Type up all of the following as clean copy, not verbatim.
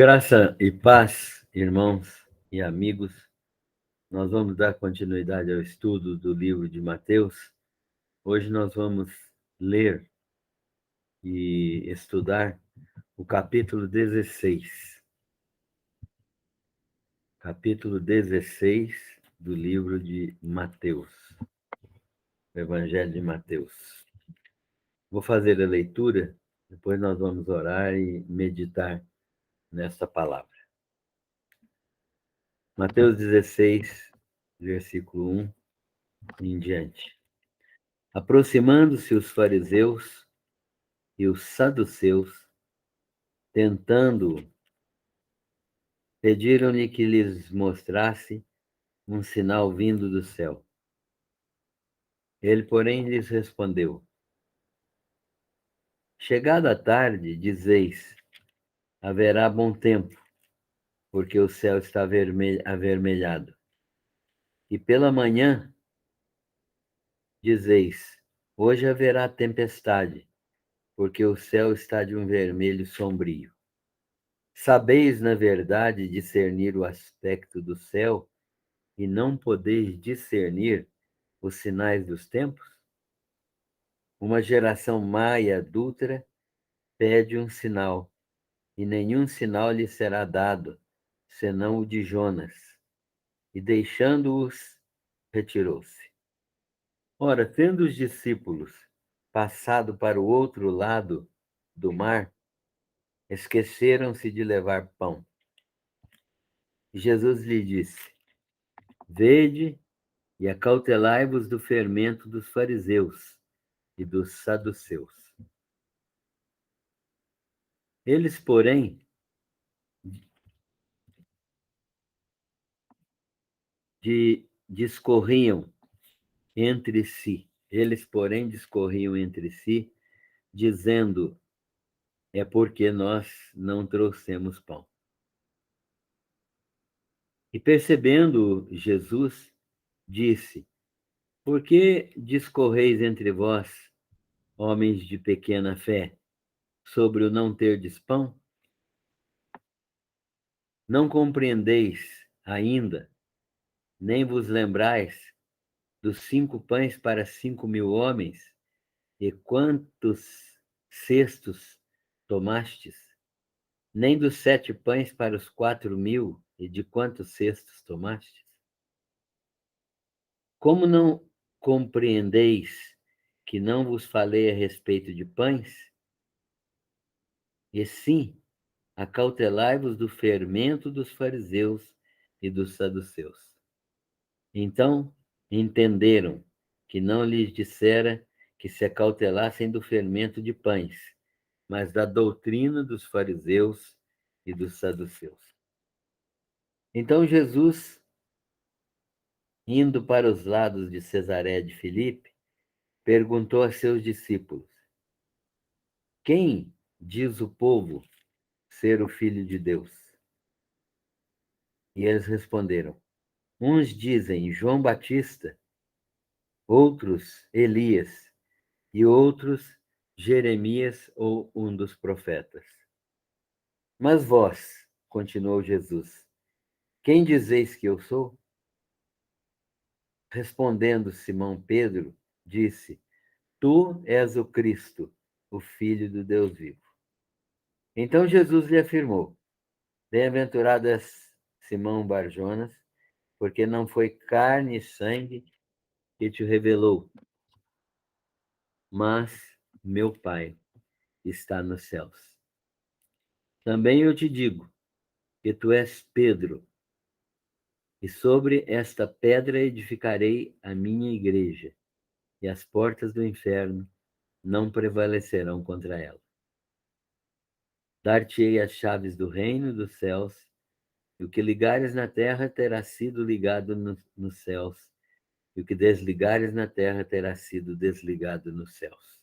Graça e paz, irmãos e amigos. Nós vamos dar continuidade ao estudo do livro de Mateus. Hoje nós vamos ler e estudar o capítulo 16. Capítulo 16 do livro de Mateus, Evangelho de Mateus. Vou fazer a leitura, depois nós vamos orar e meditar nesta palavra. Mateus 16, versículo 1 em diante. Aproximando-se os fariseus e os saduceus, tentando, pediram-lhe que lhes mostrasse um sinal vindo do céu. Ele, porém, lhes respondeu: Chegada a tarde, dizeis, haverá bom tempo, porque o céu está avermelhado. E pela manhã, dizeis, hoje haverá tempestade, porque o céu está de um vermelho sombrio. Sabeis, na verdade, discernir o aspecto do céu e não podeis discernir os sinais dos tempos? Uma geração má e adúltera pede um sinal, e nenhum sinal lhe será dado, senão o de Jonas. E deixando-os, retirou-se. Ora, tendo os discípulos passado para o outro lado do mar, esqueceram-se de levar pão. Jesus lhe disse: Vede e acautelai-vos do fermento dos fariseus e dos saduceus. Eles, porém, discorriam entre si. Eles, porém, discorriam entre si, dizendo: é porque nós não trouxemos pão. E percebendo Jesus, disse: Por que discorreis entre vós, homens de pequena fé, sobre o não terdes pão? Não compreendeis ainda, nem vos lembrais dos 5 pães para 5.000 homens, e quantos cestos tomastes? Nem dos 7 pães para os 4.000, e de quantos cestos tomastes? Como não compreendeis que não vos falei a respeito de pães? E sim, acautelai-vos do fermento dos fariseus e dos saduceus. Então entenderam que não lhes dissera que se acautelassem do fermento de pães, mas da doutrina dos fariseus e dos saduceus. Então Jesus, indo para os lados de Cesaré de Filipe, perguntou a seus discípulos: Quem diz o povo ser o Filho de Deus? E eles responderam: Uns dizem João Batista, outros Elias, e outros Jeremias ou um dos profetas. Mas vós, continuou Jesus, quem dizeis que eu sou? Respondendo Simão Pedro, disse: Tu és o Cristo, o Filho do Deus vivo. Então Jesus lhe afirmou: Bem-aventurado és Simão Barjonas, porque não foi carne e sangue que te revelou, mas meu Pai está nos céus. Também eu te digo que tu és Pedro, e sobre esta pedra edificarei a minha igreja, e as portas do inferno não prevalecerão contra ela. Dar-te-ei as chaves do reino dos céus, e o que ligares na terra terá sido ligado nos céus, e o que desligares na terra terá sido desligado nos céus.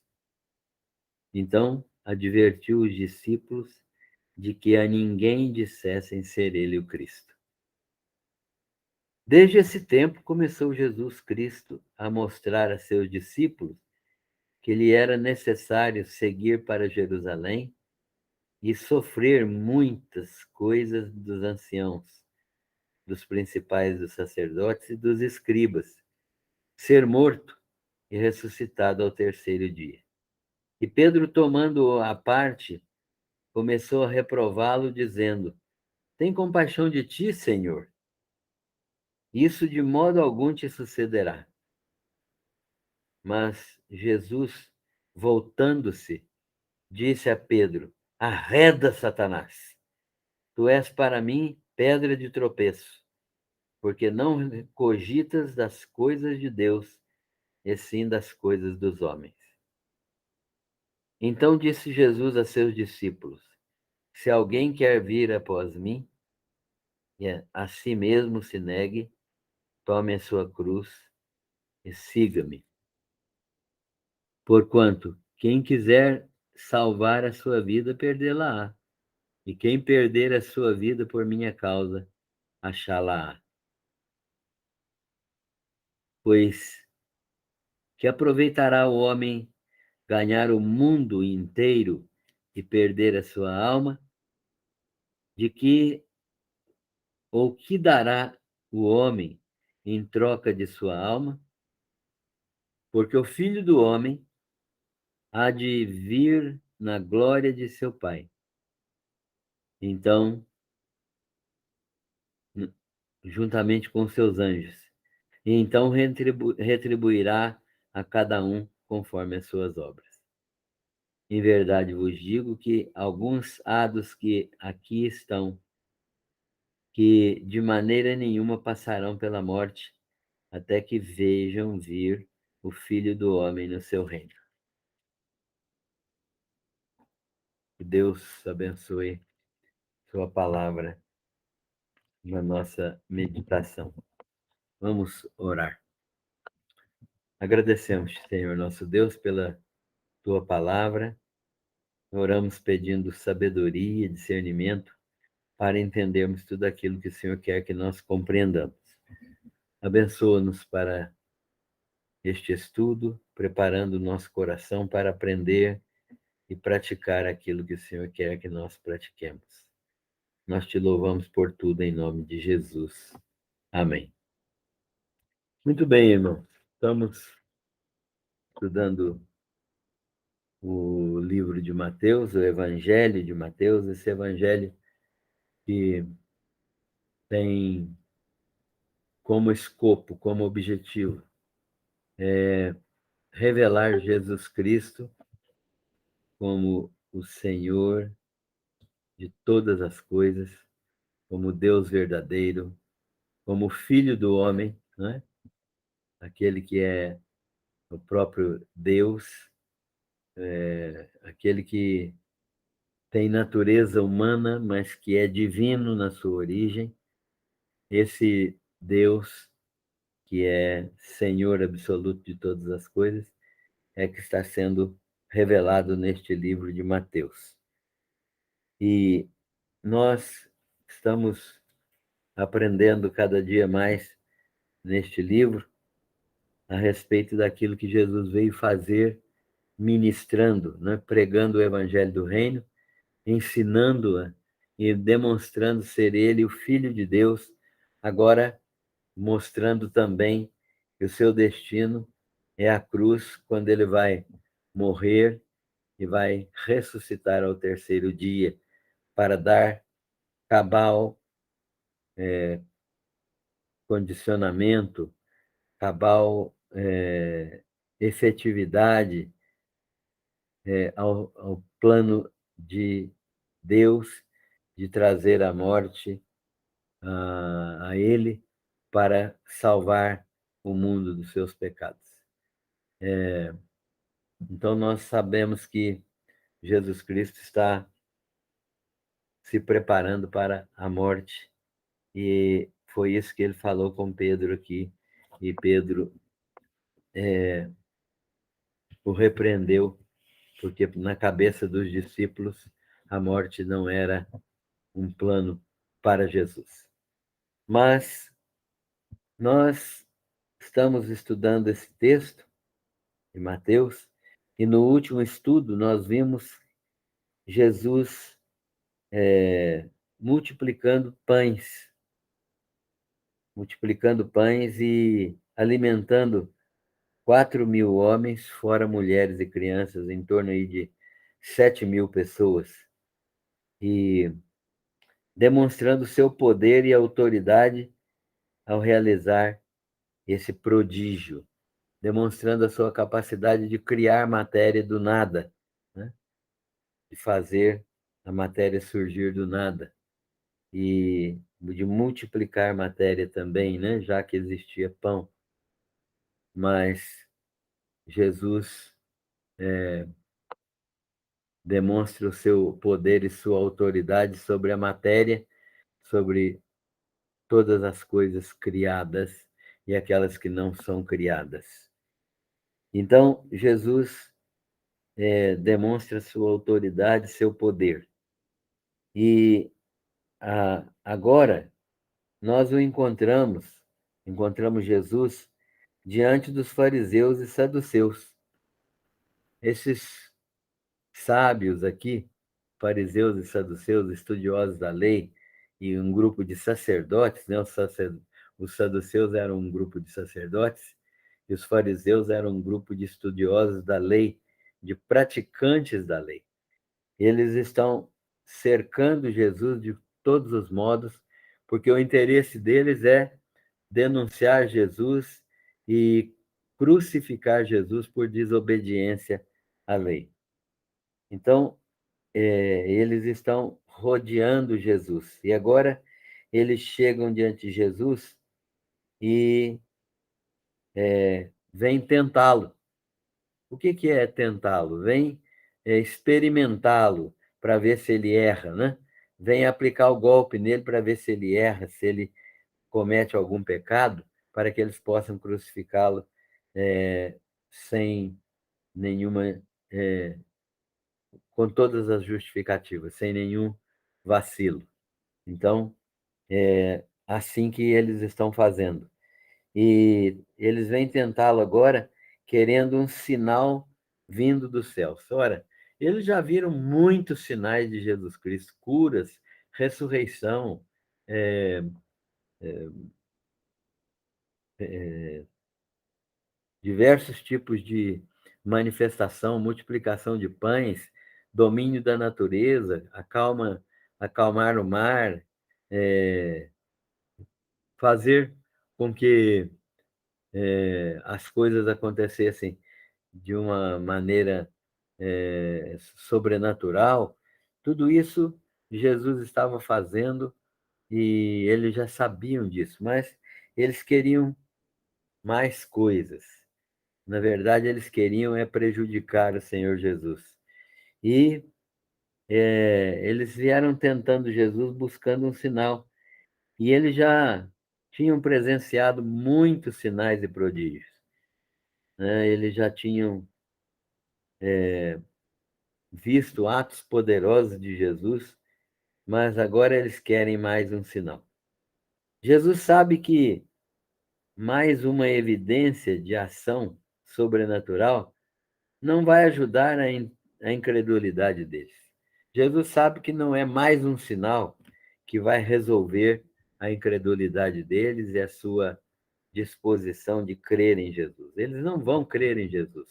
Então advertiu os discípulos de que a ninguém dissessem ser ele o Cristo. Desde esse tempo começou Jesus Cristo a mostrar a seus discípulos que lhe era necessário seguir para Jerusalém e sofrer muitas coisas dos anciãos, dos principais dos sacerdotes e dos escribas, ser morto e ressuscitado ao terceiro dia. E Pedro, tomando-o à parte, começou a reprová-lo, dizendo: Tem compaixão de ti, Senhor. Isso de modo algum te sucederá. Mas Jesus, voltando-se, disse a Pedro: Arreda, Satanás! Tu és para mim pedra de tropeço, porque não cogitas das coisas de Deus, e sim das coisas dos homens. Então disse Jesus a seus discípulos: Se alguém quer vir após mim, e a si mesmo se negue, tome a sua cruz e siga-me. Porquanto, quem quiser salvar a sua vida, perdê-la-á. E quem perder a sua vida por minha causa, achá-la-á. Pois que aproveitará o homem ganhar o mundo inteiro e perder a sua alma? De que ou que dará o homem em troca de sua alma? Porque o Filho do Homem há de vir na glória de seu Pai. Então, juntamente com seus anjos. E então retribuirá a cada um conforme as suas obras. Em verdade vos digo que alguns há dos que aqui estão, que de maneira nenhuma passarão pela morte, até que vejam vir o Filho do Homem no seu reino. Que Deus abençoe sua palavra na nossa meditação. Vamos orar. Agradecemos, Senhor nosso Deus, pela tua palavra. Oramos pedindo sabedoria, discernimento, para entendermos tudo aquilo que o Senhor quer que nós compreendamos. Abençoa-nos para este estudo, preparando o nosso coração para aprender e praticar aquilo que o Senhor quer que nós pratiquemos. Nós te louvamos por tudo em nome de Jesus. Amém. Muito bem, irmão. Estamos estudando o livro de Mateus, o Evangelho de Mateus, esse evangelho que tem como escopo, como objetivo, revelar Jesus Cristo como o Senhor de todas as coisas, como Deus verdadeiro, como Filho do homem, né? Aquele que é o próprio Deus, aquele que tem natureza humana, mas que é divino na sua origem. Esse Deus que é Senhor absoluto de todas as coisas, é que está sendo revelado neste livro de Mateus. E nós estamos aprendendo cada dia mais neste livro a respeito daquilo que Jesus veio fazer, ministrando, né? Pregando o evangelho do reino, ensinando-a e demonstrando ser ele o Filho de Deus, agora mostrando também que o seu destino é a cruz, quando ele vai morrer e vai ressuscitar ao terceiro dia, para dar cabal condicionamento, cabal efetividade ao plano de Deus de trazer a morte a ele para salvar o mundo dos seus pecados. Então, nós sabemos que Jesus Cristo está se preparando para a morte, e foi isso que ele falou com Pedro aqui, e Pedro o repreendeu, porque na cabeça dos discípulos a morte não era um plano para Jesus. Mas nós estamos estudando esse texto de Mateus, e no último estudo nós vimos Jesus multiplicando pães e alimentando 4.000 homens, fora mulheres e crianças, em torno aí de 7.000 pessoas, e demonstrando seu poder e autoridade ao realizar esse prodígio, demonstrando a sua capacidade de criar matéria do nada, né? De fazer a matéria surgir do nada e de multiplicar matéria também, né? Já que existia pão. Mas Jesus demonstra o seu poder e sua autoridade sobre a matéria, sobre todas as coisas criadas e aquelas que não são criadas. Então, Jesus demonstra sua autoridade, seu poder. E agora nós o encontramos Jesus diante dos fariseus e saduceus. Esses sábios aqui, fariseus e saduceus, estudiosos da lei, e um grupo de sacerdotes, né? Os saduceus eram um grupo de sacerdotes, e os fariseus eram um grupo de estudiosos da lei, de praticantes da lei. Eles estão cercando Jesus de todos os modos, porque o interesse deles é denunciar Jesus e crucificar Jesus por desobediência à lei. Então, eles estão rodeando Jesus. E agora eles chegam diante de Jesus e vêm tentá-lo. O que é tentá-lo? Vem experimentá-lo para ver se ele erra, né? Vem aplicar o golpe nele para ver se ele erra, se ele comete algum pecado, para que eles possam crucificá-lo sem nenhuma, com todas as justificativas, sem nenhum vacilo. Então, é assim que eles estão fazendo. E eles vêm tentá-lo agora, querendo um sinal vindo do céu. Ora, eles já viram muitos sinais de Jesus Cristo, curas, ressurreição, é, diversos tipos de manifestação, multiplicação de pães, domínio da natureza, acalmar o mar, fazer com que as coisas acontecessem de uma maneira sobrenatural. Tudo isso Jesus estava fazendo e eles já sabiam disso, mas eles queriam mais coisas. Na verdade, eles queriam prejudicar o Senhor Jesus. E eles vieram tentando Jesus, buscando um sinal. E eles já tinham presenciado muitos sinais e prodígios, né? Eles já tinham visto atos poderosos de Jesus, mas agora eles querem mais um sinal. Jesus sabe que mais uma evidência de ação sobrenatural não vai ajudar a incredulidade deles. Jesus sabe que não é mais um sinal que vai resolver a incredulidade deles e a sua disposição de crer em Jesus. Eles não vão crer em Jesus.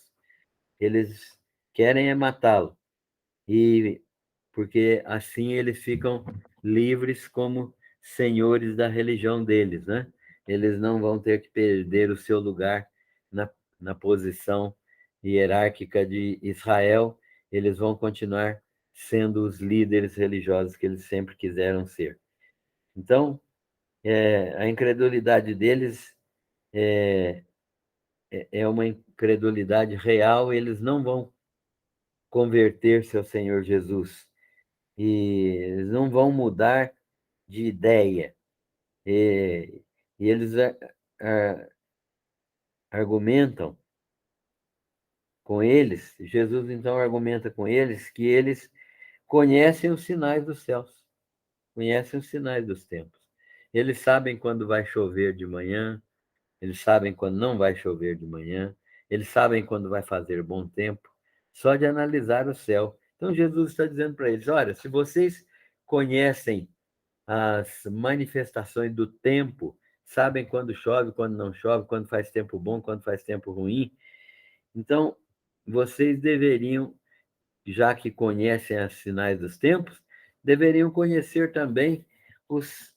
Eles querem matá-lo. E porque assim eles ficam livres como senhores da religião deles, né? Eles não vão ter que perder o seu lugar na posição hierárquica de Israel, eles vão continuar sendo os líderes religiosos que eles sempre quiseram ser. Então, a incredulidade deles é uma incredulidade real, eles não vão converter-se ao Senhor Jesus e eles não vão mudar de ideia. E eles argumentam com eles, Jesus então argumenta com eles que eles conhecem os sinais dos céus, conhecem os sinais dos tempos. Eles sabem quando vai chover de manhã, eles sabem quando não vai chover de manhã, eles sabem quando vai fazer bom tempo, só de analisar o céu. Então Jesus está dizendo para eles: olha, se vocês conhecem as manifestações do tempo, sabem quando chove, quando não chove, quando faz tempo bom, quando faz tempo ruim. Então, vocês deveriam, já que conhecem os sinais dos tempos, deveriam conhecer também os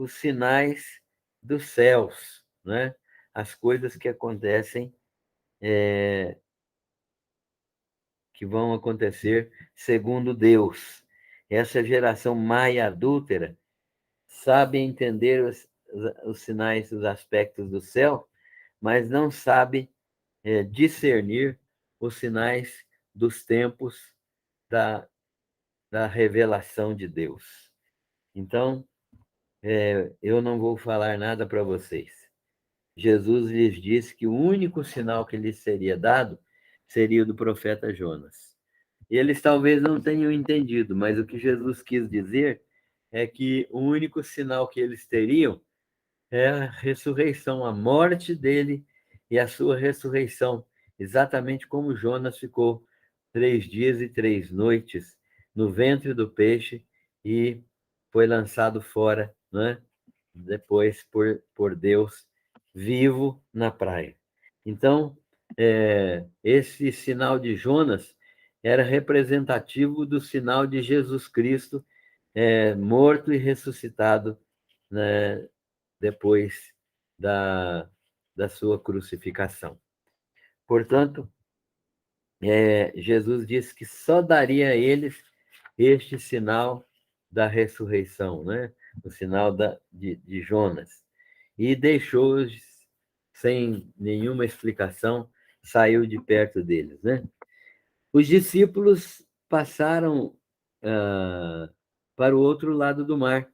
sinais dos céus, né? As coisas que acontecem, que vão acontecer segundo Deus. Essa geração maia adúltera sabe entender os sinais, os aspectos do céu, mas não sabe discernir os sinais dos tempos da, da revelação de Deus. Então, eu não vou falar nada para vocês. Jesus lhes disse que o único sinal que lhes seria dado seria o do profeta Jonas. E eles talvez não tenham entendido, mas o que Jesus quis dizer é que o único sinal que eles teriam é a ressurreição, a morte dele e a sua ressurreição, exatamente como Jonas ficou 3 dias e 3 noites no ventre do peixe e foi lançado fora, né? Depois por Deus, vivo na praia. Então, esse sinal de Jonas era representativo do sinal de Jesus Cristo, morto e ressuscitado, né, depois da sua crucificação. Portanto, Jesus disse que só daria a eles este sinal da ressurreição, né? O sinal de Jonas. E deixou-os sem nenhuma explicação, saiu de perto deles, né? Os discípulos passaram para o outro lado do mar.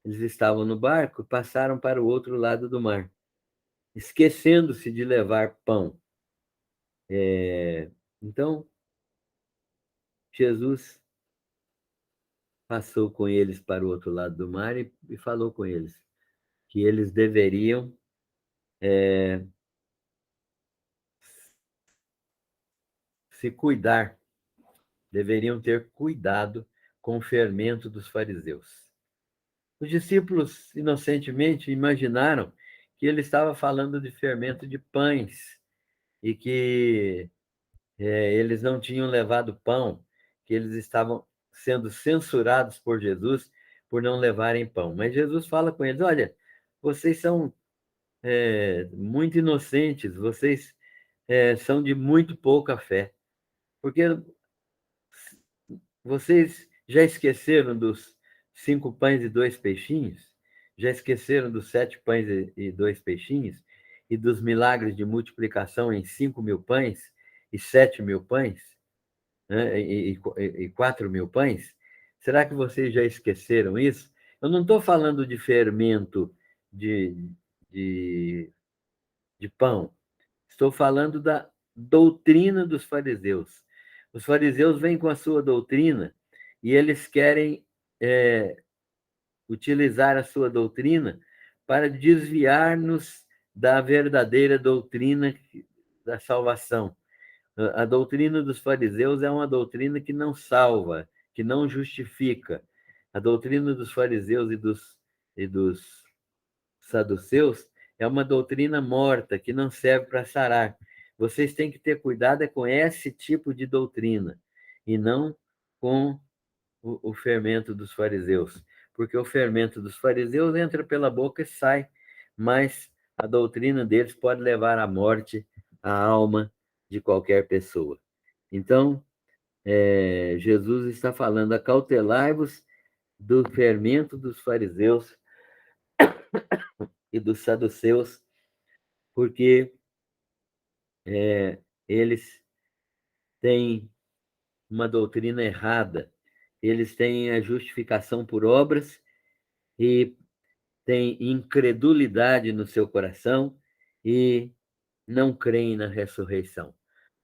Eles estavam no barco, passaram para o outro lado do mar, esquecendo-se de levar pão. Então, Jesus passou com eles para o outro lado do mar e falou com eles que eles deveriam se cuidar, deveriam ter cuidado com o fermento dos fariseus. Os discípulos, inocentemente, imaginaram que ele estava falando de fermento de pães e que eles não tinham levado pão, que eles estavam sendo censurados por Jesus por não levarem pão. Mas Jesus fala com eles: olha, vocês são muito inocentes, vocês são de muito pouca fé, porque vocês já esqueceram dos 5 pães e 2 peixinhos? Já esqueceram dos 7 pães e 2 peixinhos? E dos milagres de multiplicação em 5.000 pães e 7.000 pães? Né? E 4.000 pães? Será que vocês já esqueceram isso? Eu não estou falando de fermento de, de, de pão. Estou falando da doutrina dos fariseus. Os fariseus vêm com a sua doutrina e eles querem utilizar a sua doutrina para desviar-nos da verdadeira doutrina da salvação. A doutrina dos fariseus é uma doutrina que não salva, que não justifica. A doutrina dos fariseus e dos saduceus é uma doutrina morta, que não serve para sarar. Vocês têm que ter cuidado com esse tipo de doutrina, e não com o fermento dos fariseus. Porque o fermento dos fariseus entra pela boca e sai, mas a doutrina deles pode levar à morte a alma de qualquer pessoa. Então, Jesus está falando: acautelai-vos do fermento dos fariseus e dos saduceus, porque eles têm uma doutrina errada, eles têm a justificação por obras e têm incredulidade no seu coração e não creem na ressurreição.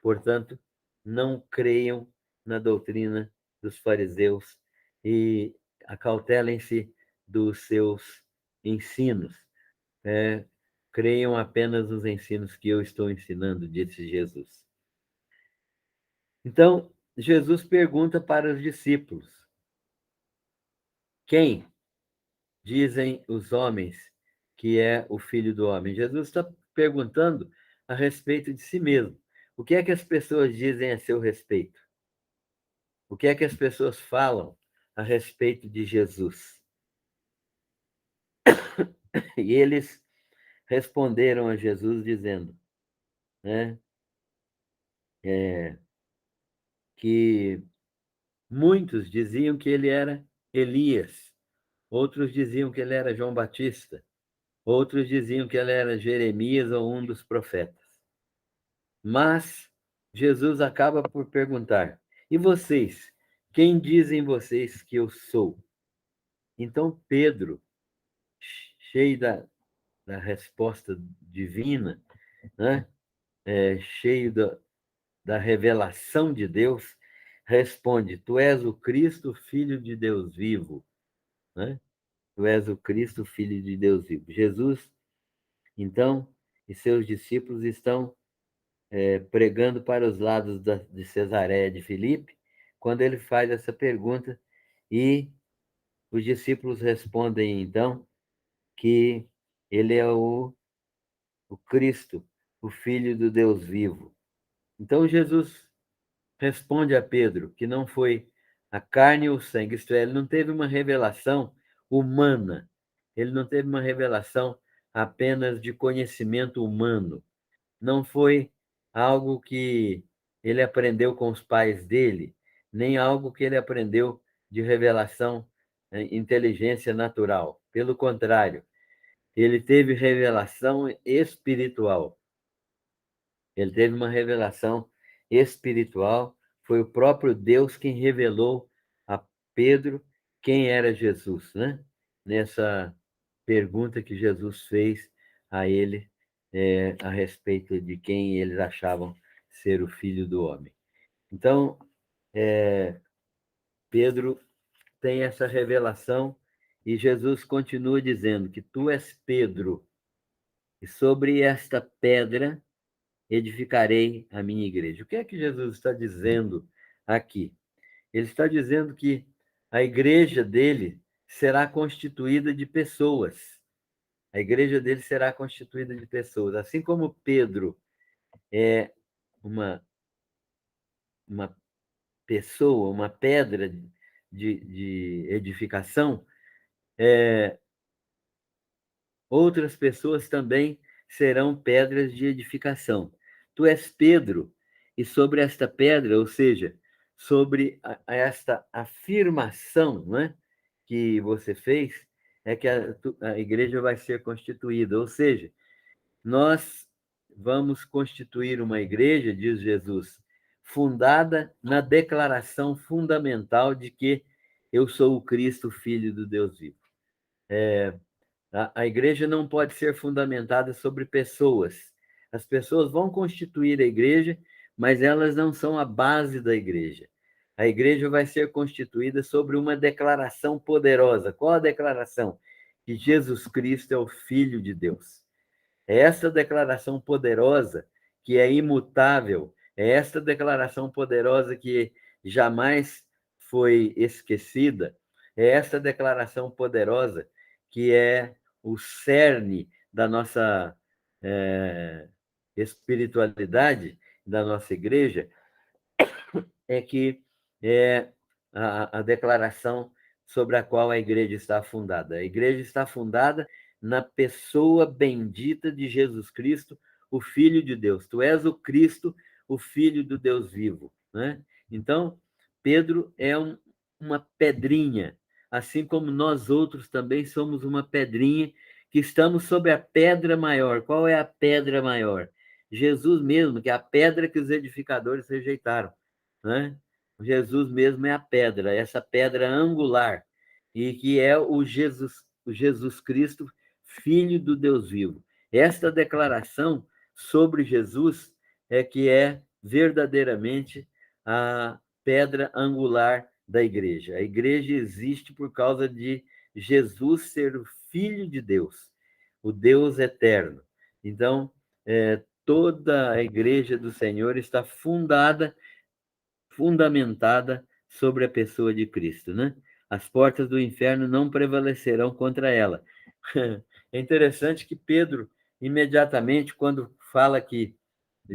Portanto, não creiam na doutrina dos fariseus e acautelem-se dos seus ensinos. Creiam apenas nos ensinos que eu estou ensinando, disse Jesus. Então, Jesus pergunta para os discípulos: quem dizem os homens que é o Filho do Homem? Jesus está perguntando a respeito de si mesmo. O que é que as pessoas dizem a seu respeito? O que é que as pessoas falam a respeito de Jesus? E eles responderam a Jesus dizendo, né, que muitos diziam que ele era Elias, outros diziam que ele era João Batista, outros diziam que ele era Jeremias ou um dos profetas. Mas Jesus acaba por perguntar: e vocês? Quem dizem vocês que eu sou? Então Pedro, cheio da resposta divina, né? Cheio da revelação de Deus, responde: Tu és o Cristo, Filho de Deus vivo. Né? Tu és o Cristo, Filho de Deus vivo. Jesus, então, e seus discípulos estão pregando para os lados de Cesareia de Filipe, quando ele faz essa pergunta, e os discípulos respondem, então, que ele é o Cristo, o Filho do Deus vivo. Então, Jesus responde a Pedro que não foi a carne ou o sangue, isto é, ele não teve uma revelação humana, ele não teve uma revelação apenas de conhecimento humano, não foi algo que ele aprendeu com os pais dele, nem algo que ele aprendeu de revelação, inteligência natural. Pelo contrário, ele teve revelação espiritual. Ele teve uma revelação espiritual. Foi o próprio Deus quem revelou a Pedro quem era Jesus, né? Nessa pergunta que Jesus fez a ele a respeito de quem eles achavam ser o Filho do Homem. Então, Pedro tem essa revelação e Jesus continua dizendo que tu és Pedro, e sobre esta pedra edificarei a minha igreja. O que é que Jesus está dizendo aqui? Ele está dizendo que a igreja dele será constituída de pessoas. A igreja dele será constituída de pessoas. Assim como Pedro é uma pessoa, uma pedra de edificação, outras pessoas também serão pedras de edificação. Tu és Pedro, e sobre esta pedra, ou seja, sobre esta afirmação, né, que você fez, é que a igreja vai ser constituída. Ou seja, nós vamos constituir uma igreja, diz Jesus, fundada na declaração fundamental de que eu sou o Cristo, Filho do Deus vivo. A igreja não pode ser fundamentada sobre pessoas. As pessoas vão constituir a igreja, mas elas não são a base da igreja. A igreja vai ser constituída sobre uma declaração poderosa. Qual a declaração? Que Jesus Cristo é o Filho de Deus. É essa declaração poderosa que é imutável, é esta declaração poderosa que jamais foi esquecida, é essa declaração poderosa que é o cerne da nossa espiritualidade, da nossa igreja, é que é a declaração sobre a qual a igreja está fundada. A igreja está fundada na pessoa bendita de Jesus Cristo, o Filho de Deus. Tu és o Cristo, o Filho do Deus vivo. Né? Então, Pedro é uma pedrinha, assim como nós outros também somos uma pedrinha que estamos sobre a pedra maior. Qual é a pedra maior? Jesus mesmo, que é a pedra que os edificadores rejeitaram. Né? Jesus mesmo é a pedra, essa pedra angular, e que é o Jesus Cristo, Filho do Deus vivo. Esta declaração sobre Jesus é que é verdadeiramente a pedra angular da igreja. A igreja existe por causa de Jesus ser o Filho de Deus, o Deus eterno. Então, toda a igreja do Senhor está fundamentada sobre a pessoa de Cristo, né? as portas do inferno não prevalecerão contra ela. É interessante que Pedro, imediatamente, quando fala que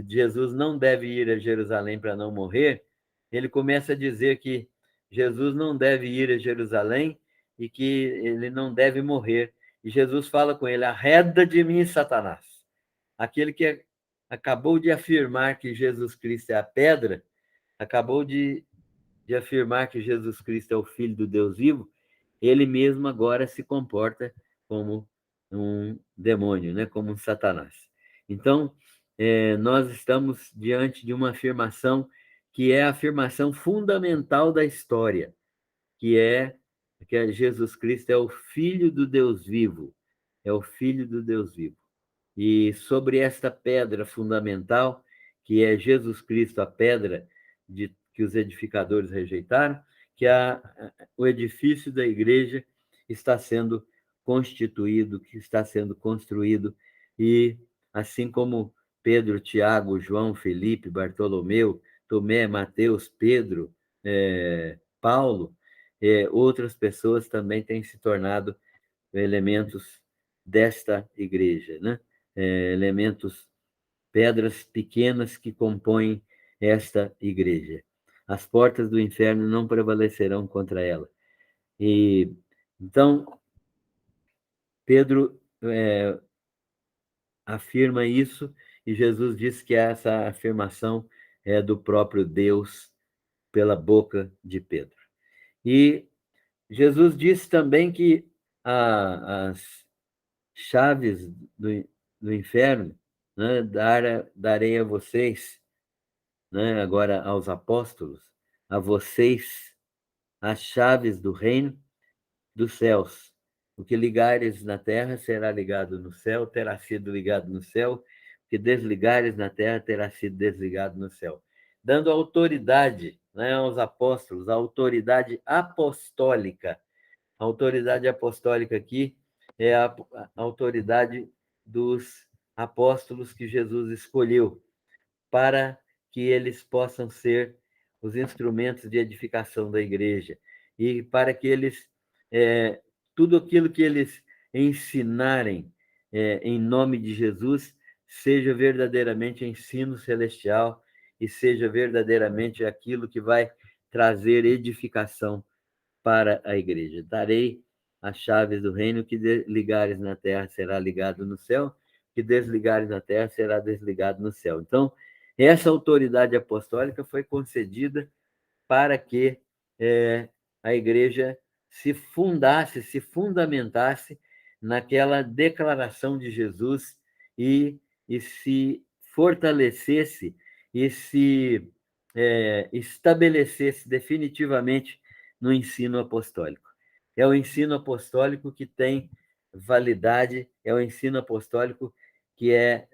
Jesus não deve ir a Jerusalém para não morrer, ele começa a dizer que Jesus não deve ir a Jerusalém e que ele não deve morrer. E Jesus fala com ele: arreda de mim, Satanás. Aquele que acabou de afirmar que Jesus Cristo é a pedra, acabou de afirmar que Jesus Cristo é o Filho do Deus vivo, ele mesmo agora se comporta como um demônio, né? Como um Satanás. Então, nós estamos diante de uma afirmação que é a afirmação fundamental da história, que é que Jesus Cristo é o Filho do Deus vivo, é o Filho do Deus vivo. E sobre esta pedra fundamental, que é Jesus Cristo, a pedra que os edificadores rejeitaram, que o edifício da igreja está sendo constituído, que está sendo construído, e assim como Pedro, Tiago, João, Felipe, Bartolomeu, Tomé, Mateus, Pedro, Paulo, outras pessoas também têm se tornado elementos desta igreja, né? Elementos, pedras pequenas que compõem esta igreja. As portas do inferno não prevalecerão contra ela. E então Pedro afirma isso e Jesus diz que essa afirmação é do próprio Deus pela boca de Pedro. E Jesus disse também que as chaves do inferno, né, darei a vocês, né, agora aos apóstolos, a vocês as chaves do reino dos céus. O que ligares na terra será ligado no céu, terá sido ligado no céu. O que desligares na terra terá sido desligado no céu. Dando autoridade, né, aos apóstolos, a autoridade apostólica. A autoridade apostólica aqui é a autoridade dos apóstolos que Jesus escolheu para que eles possam ser os instrumentos de edificação da igreja e para que eles, tudo aquilo que eles ensinarem em nome de Jesus, seja verdadeiramente ensino celestial e seja verdadeiramente aquilo que vai trazer edificação para a igreja. Darei as chaves do reino, que ligares na terra será ligado no céu, que desligares na terra será desligado no céu. Então, essa autoridade apostólica foi concedida para que a igreja se fundasse, se fundamentasse naquela declaração de Jesus e se fortalecesse e se estabelecesse definitivamente no ensino apostólico. É o ensino apostólico que tem validade, é o ensino apostólico que é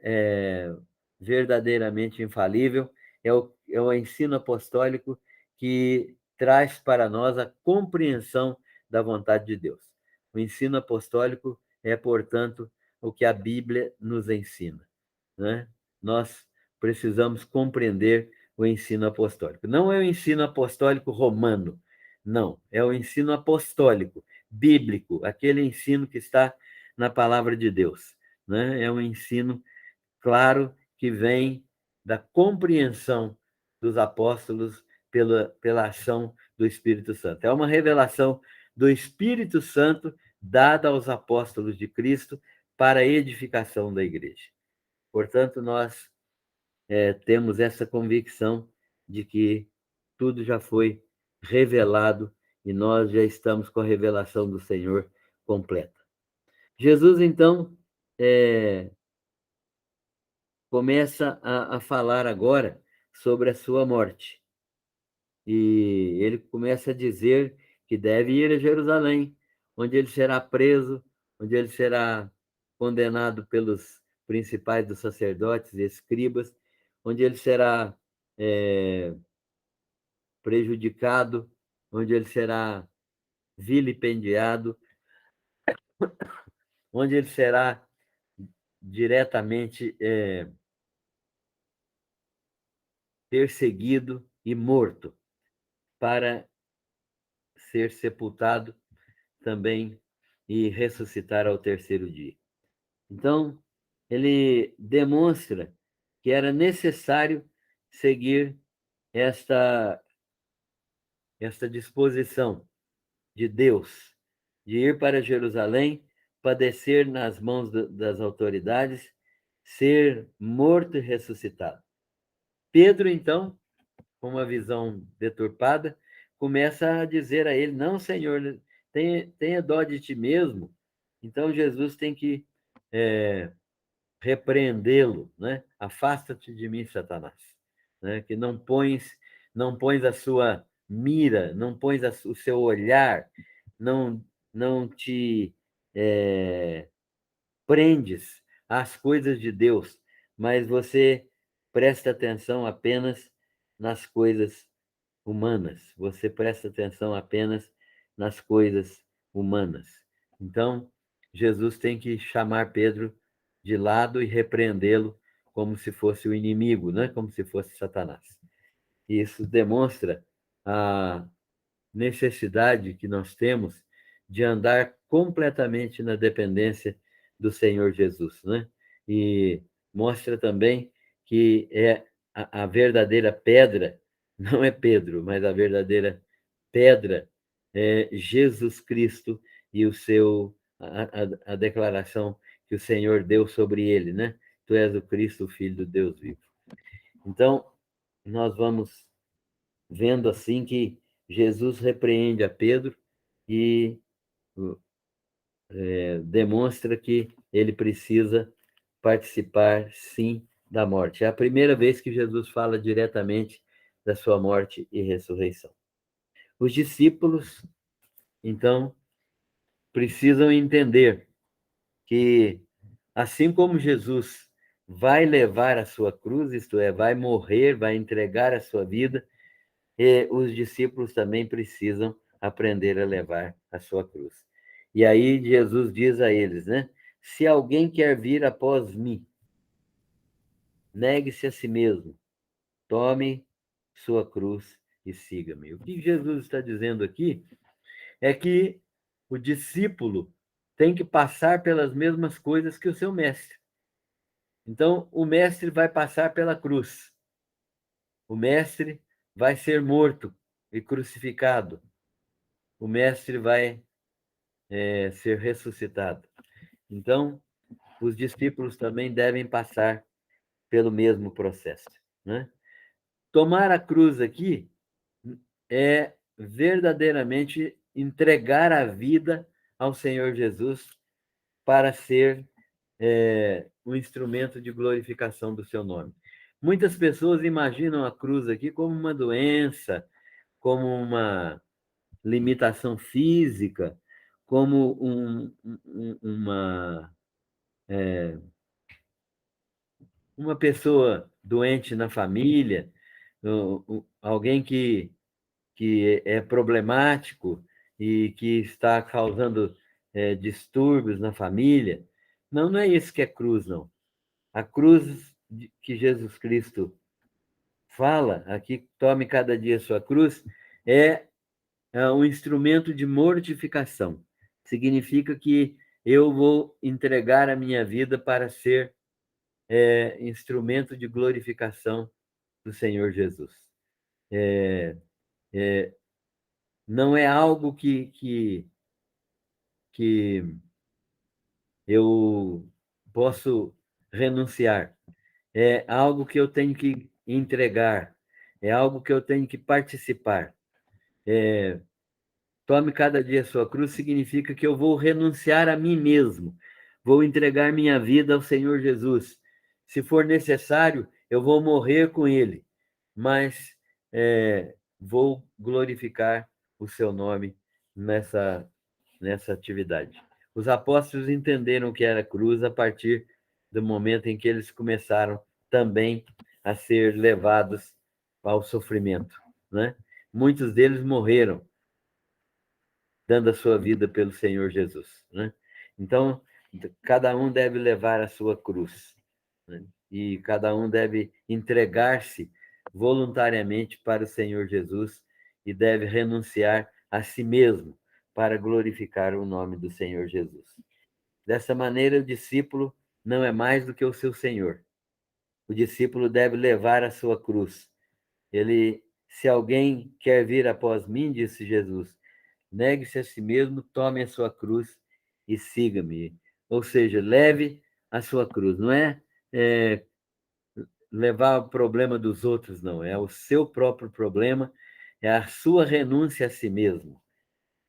verdadeiramente infalível, é o ensino apostólico que traz para nós a compreensão da vontade de Deus. O ensino apostólico é, portanto, o que a Bíblia nos ensina, né? Nós precisamos compreender o ensino apostólico. Não é o ensino apostólico romano, não, é o ensino apostólico, bíblico, aquele ensino que está na palavra de Deus, né? É um ensino claro que vem da compreensão dos apóstolos pela ação do Espírito Santo. É uma revelação do Espírito Santo dada aos apóstolos de Cristo para a edificação da igreja. Portanto, nós temos essa convicção de que tudo já foi revelado e nós já estamos com a revelação do Senhor completa. Jesus, então, começa a falar agora sobre a sua morte. E ele começa a dizer que deve ir a Jerusalém, onde ele será preso, onde ele será condenado pelos principais dos sacerdotes e escribas, onde ele será prejudicado, onde ele será vilipendiado, onde ele será diretamente perseguido e morto para ser sepultado também e ressuscitar ao terceiro dia. Então, ele demonstra que era necessário seguir esta disposição de Deus, de ir para Jerusalém, padecer nas mãos das autoridades, ser morto e ressuscitado. Pedro, então, com uma visão deturpada, começa a dizer a ele: não, Senhor, tenha dó de ti mesmo. Então Jesus tem que repreendê-lo, né? Afasta-te de mim, Satanás, né? Que não pões a sua mira, não pões o seu olhar, não te prendes às coisas de Deus, mas você presta atenção apenas nas coisas humanas. Você presta atenção apenas nas coisas humanas. Então, Jesus tem que chamar Pedro de lado e repreendê-lo como se fosse o inimigo, né? Como se fosse Satanás. E isso demonstra a necessidade que nós temos de andar completamente na dependência do Senhor Jesus, né? E mostra também que a verdadeira pedra não é Pedro, mas a verdadeira pedra é Jesus Cristo e a declaração que o Senhor deu sobre ele, né? Tu és o Cristo, o Filho do Deus vivo. Então, nós vamos vendo assim que Jesus repreende a Pedro e demonstra que ele precisa participar, sim, da morte. É a primeira vez que Jesus fala diretamente da sua morte e ressurreição. Os discípulos, então, precisam entender que, assim como Jesus vai levar a sua cruz, isto é, vai morrer, vai entregar a sua vida, os discípulos também precisam aprender a levar a sua cruz. E aí Jesus diz a eles, né? Se alguém quer vir após mim, negue-se a si mesmo, tome sua cruz e siga-me. O que Jesus está dizendo aqui é que o discípulo tem que passar pelas mesmas coisas que o seu mestre. Então, o mestre vai passar pela cruz. O mestre vai ser morto e crucificado. O mestre vai ser ressuscitado. Então, os discípulos também devem passar pelo mesmo processo, né? Tomar a cruz aqui é verdadeiramente entregar a vida ao Senhor Jesus para ser um instrumento de glorificação do seu nome. Muitas pessoas imaginam a cruz aqui como uma doença, como uma limitação física, como uma pessoa doente na família, alguém que é problemático e que está causando distúrbios na família. Não, não é isso que é cruz, não. A cruz que Jesus Cristo fala aqui, tome cada dia a sua cruz, é um instrumento de mortificação. Significa que eu vou entregar a minha vida para ser instrumento de glorificação do Senhor Jesus. Não é algo que eu posso renunciar. É algo que eu tenho que entregar. É algo que eu tenho que participar. Tome cada dia a sua cruz significa que eu vou renunciar a mim mesmo. Vou entregar minha vida ao Senhor Jesus. Se for necessário, eu vou morrer com Ele. Mas vou glorificar o seu nome nessa atividade. Os apóstolos entenderam o que era cruz a partir do momento em que eles começaram também a ser levados ao sofrimento, né? Muitos deles morreram dando a sua vida pelo Senhor Jesus, né? Então, cada um deve levar a sua cruz, né? E cada um deve entregar-se voluntariamente para o Senhor Jesus e deve renunciar a si mesmo para glorificar o nome do Senhor Jesus. Dessa maneira, o discípulo não é mais do que o seu Senhor. O discípulo deve levar a sua cruz. Se alguém quer vir após mim, disse Jesus, negue-se a si mesmo, tome a sua cruz e siga-me. Ou seja, leve a sua cruz. Não é levar o problema dos outros, não. É o seu próprio problema, é a sua renúncia a si mesmo,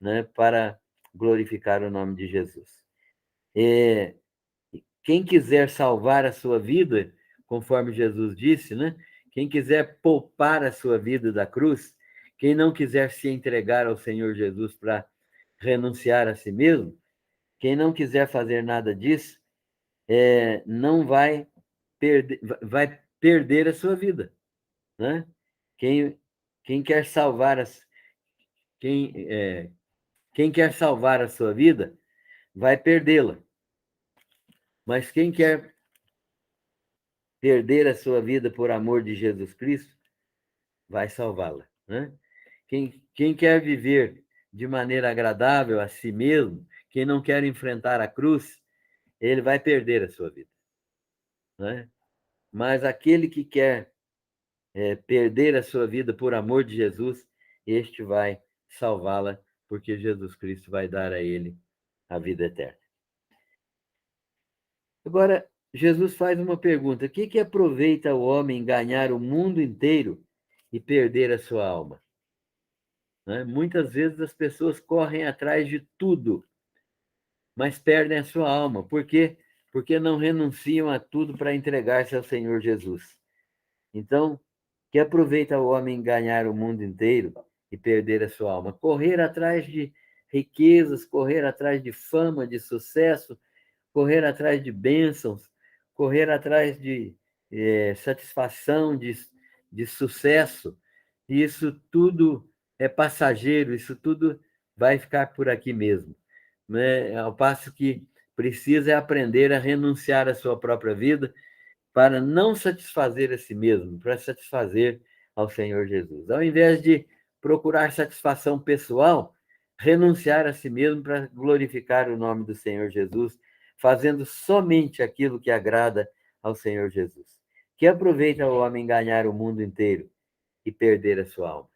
né, para glorificar o nome de Jesus. Quem quiser salvar a sua vida, conforme Jesus disse, né? Quem quiser poupar a sua vida da cruz, quem não quiser se entregar ao Senhor Jesus para renunciar a si mesmo, quem não quiser fazer nada disso, não vai perder a sua vida, né? Quem quer salvar quem quer salvar a sua vida vai perdê-la, mas quem quer perder a sua vida por amor de Jesus Cristo vai salvá-la, né? Quem quer viver de maneira agradável a si mesmo, quem não quer enfrentar a cruz, ele vai perder a sua vida, né? Mas aquele que quer perder a sua vida por amor de Jesus, este vai salvá-la, porque Jesus Cristo vai dar a ele a vida eterna. Agora, Jesus faz uma pergunta: o que aproveita o homem ganhar o mundo inteiro e perder a sua alma? Né? Muitas vezes as pessoas correm atrás de tudo, mas perdem a sua alma. Por quê? Porque não renunciam a tudo para entregar-se ao Senhor Jesus. Então, que aproveita o homem ganhar o mundo inteiro e perder a sua alma? Correr atrás de riquezas, correr atrás de fama, de sucesso, correr atrás de bênçãos, correr atrás de satisfação, de sucesso. Isso tudo é passageiro, isso tudo vai ficar por aqui mesmo, né? Ao passo que precisa é aprender a renunciar à sua própria vida para não satisfazer a si mesmo, para satisfazer ao Senhor Jesus. Ao invés de procurar satisfação pessoal, renunciar a si mesmo para glorificar o nome do Senhor Jesus, fazendo somente aquilo que agrada ao Senhor Jesus. Que aproveita o homem ganhar o mundo inteiro e perder a sua alma,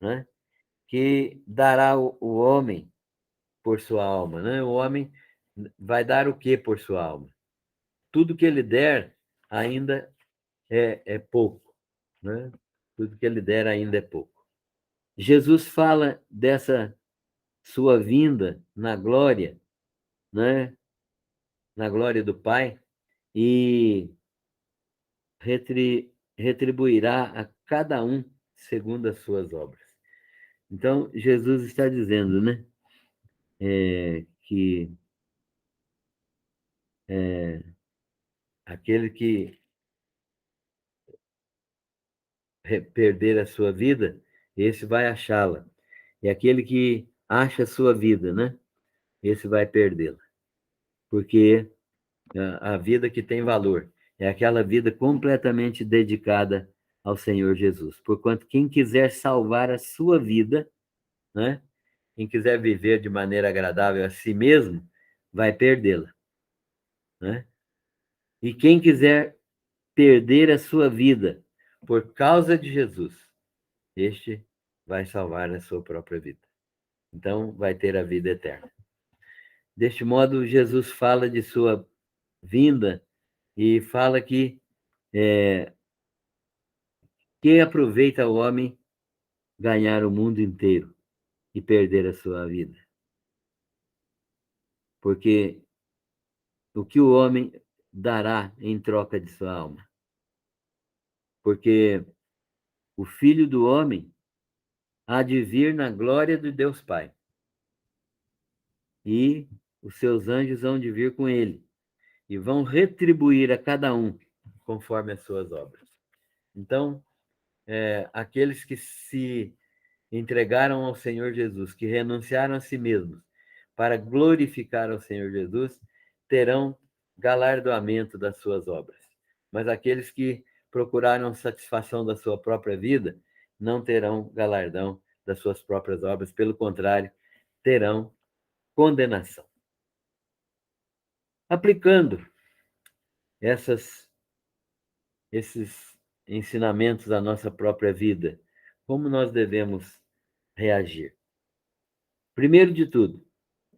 né? Que dará o homem por sua alma, né? O homem vai dar o que por sua alma? Tudo que ele der ainda é pouco, né? Tudo que ele der ainda é pouco. Jesus fala dessa sua vinda na glória, né? Na glória do Pai, e retribuirá a cada um segundo as suas obras. Então, Jesus está dizendo, né? Que aquele que perder a sua vida, esse vai achá-la. E aquele que acha a sua vida, né? Esse vai perdê-la. Porque a vida que tem valor é aquela vida completamente dedicada ao Senhor Jesus. Porquanto quem quiser salvar a sua vida, né? Quem quiser viver de maneira agradável a si mesmo, vai perdê-la, né? E quem quiser perder a sua vida por causa de Jesus, este vai salvar a sua própria vida. Então, vai ter a vida eterna. Deste modo, Jesus fala de sua vinda e fala que quem aproveita o homem ganhar o mundo inteiro e perder a sua vida. Porque o que o homem dará em troca de sua alma? Porque o Filho do Homem há de vir na glória de Deus Pai. E os seus anjos hão de vir com ele. E vão retribuir a cada um conforme as suas obras. Então, aqueles que se entregaram ao Senhor Jesus, que renunciaram a si mesmos para glorificar ao Senhor Jesus, terão galardoamento das suas obras. Mas aqueles que procuraram satisfação da sua própria vida não terão galardão das suas próprias obras, pelo contrário, terão condenação. Aplicando esses ensinamentos à nossa própria vida, como nós devemos reagir? Primeiro de tudo,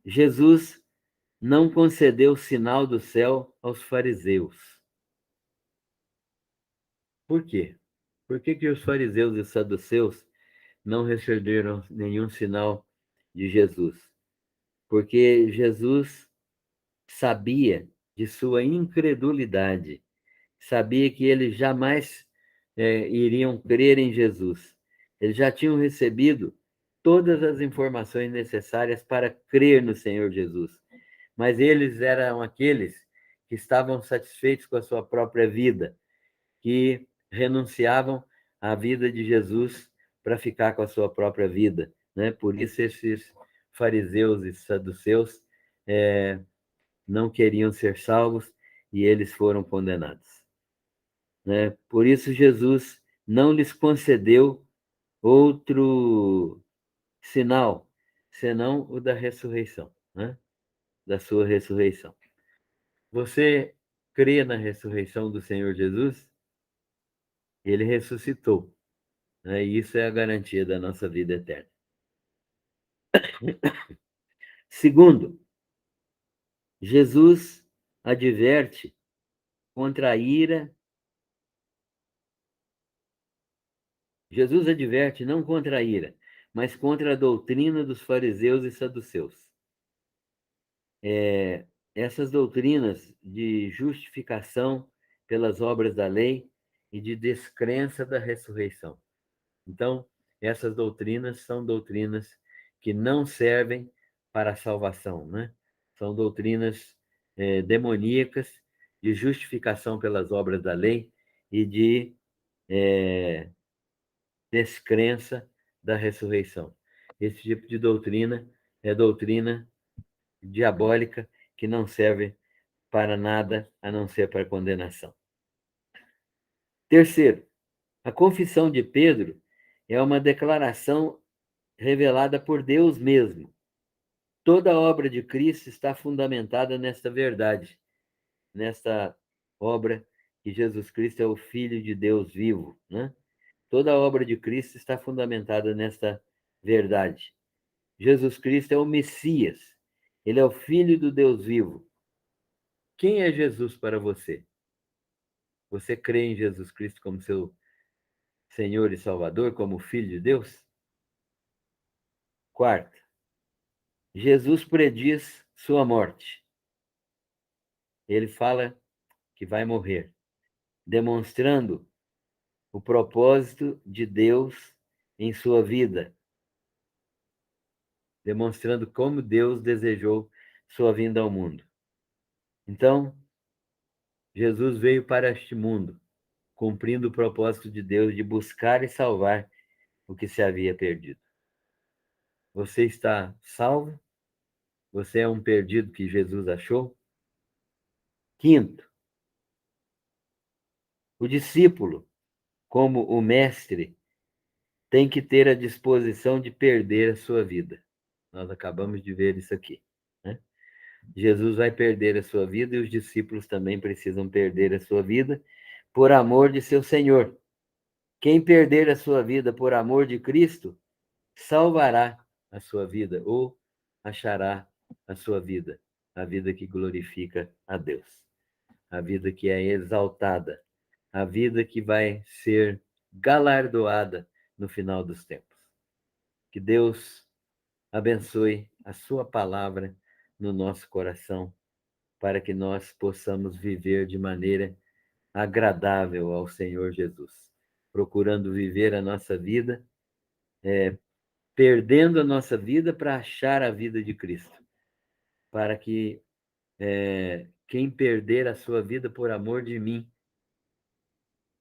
Jesus não concedeu sinal do céu aos fariseus. Por quê? Por que os fariseus e saduceus não receberam nenhum sinal de Jesus? Porque Jesus sabia de sua incredulidade, sabia que eles jamais iriam crer em Jesus. Eles já tinham recebido todas as informações necessárias para crer no Senhor Jesus, mas eles eram aqueles que estavam satisfeitos com a sua própria vida, que renunciavam à vida de Jesus para ficar com a sua própria vida, né? Por isso esses fariseus e saduceus não queriam ser salvos e eles foram condenados, né? Por isso Jesus não lhes concedeu outro sinal, senão o da ressurreição, né? Da sua ressurreição. Você crê na ressurreição do Senhor Jesus? Ele ressuscitou, né? E isso é a garantia da nossa vida eterna. Segundo, Jesus adverte contra a ira. Jesus adverte não contra a ira, mas contra a doutrina dos fariseus e saduceus. Essas doutrinas de justificação pelas obras da lei e de descrença da ressurreição. Então, essas doutrinas são doutrinas que não servem para a salvação, né? São doutrinas demoníacas de justificação pelas obras da lei e de descrença da ressurreição. Esse tipo de doutrina é doutrina diabólica que não serve para nada a não ser para condenação. Terceiro, a confissão de Pedro é uma declaração revelada por Deus mesmo. Toda a obra de Cristo está fundamentada nesta verdade, nesta obra que Jesus Cristo é o Filho de Deus vivo, né? Toda a obra de Cristo está fundamentada nesta verdade. Jesus Cristo é o Messias, ele é o Filho do Deus vivo. Quem é Jesus para você? Você crê em Jesus Cristo como seu Senhor e Salvador, como Filho de Deus? Quarto, Jesus prediz sua morte. Ele fala que vai morrer, demonstrando o propósito de Deus em sua vida, demonstrando como Deus desejou sua vinda ao mundo. Então, Jesus veio para este mundo, cumprindo o propósito de Deus de buscar e salvar o que se havia perdido. Você está salvo? Você é um perdido que Jesus achou? Quinto, o discípulo, como o mestre, tem que ter a disposição de perder a sua vida. Nós acabamos de ver isso aqui, né? Jesus vai perder a sua vida e os discípulos também precisam perder a sua vida por amor de seu Senhor. Quem perder a sua vida por amor de Cristo, salvará a sua vida ou achará a sua vida, a vida que glorifica a Deus, a vida que é exaltada, a vida que vai ser galardoada no final dos tempos. Que Deus abençoe a sua palavra no nosso coração, para que nós possamos viver de maneira agradável ao Senhor Jesus, procurando viver a nossa vida, perdendo a nossa vida para achar a vida de Cristo, para que quem perder a sua vida por amor de mim,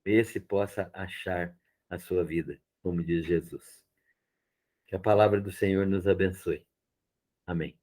esse possa achar a sua vida, como diz Jesus. Que a palavra do Senhor nos abençoe. Amém.